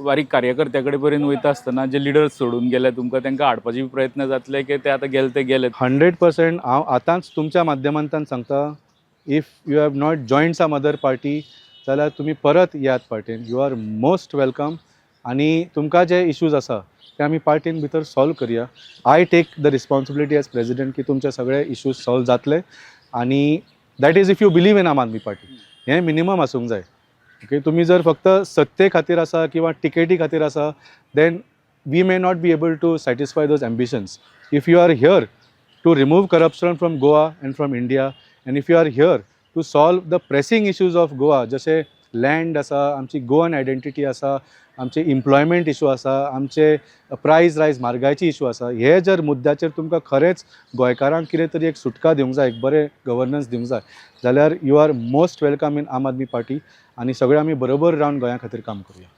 बारीक कार्यकर्त्या कडेन पर्यंत वयता आसतना जे लिडर्स सोडून गेले तुमकां तांकां हाडपाचे प्रयत्न जातले की ते आतां गेले ते गेले? 100% हांव आतांच तुमच्या माध्यमांतल्यान सांगता, if you have not joined some other party जाल्यार तुमी परत यात पार्टीन. You are most welcome. आनी तुमकां जे इश्यूज आसा ते आमी पार्टीन भितर सॉल्व करया. I take the responsibility as president की तुमचे सगळे इश्यूज सॉल्व जातले. आनी that is if you believe in Aam Aadmi party. हें मिनिमम आसूंक जाय. ओके, तुम्ही जर फक्त सत्ते खातीर आसा किंवा टिकेटी खातीर आसा then we may not be able to satisfy those ambitions. If you are here to remove corruption from Goa and from India, and if you are here to solve the pressing issues of Goa, जसे land आसा, आमची Goan identity आसा, आमचे employment issue आसा, आमचे प्रायस रायज म्हारगायची issue आसा, हे जर मुद्द्याचेर तुमकां खरेंच गोंयकारांक कितें तरी एक सुटका दिवंक जाय, एक बरें गव्हर्नन्स दिवंक जाय जाल्यार you are most welcome in Aam Aadmi party. आनी सगळे आमी बरोबर रावन गोंया खातीर काम करूया.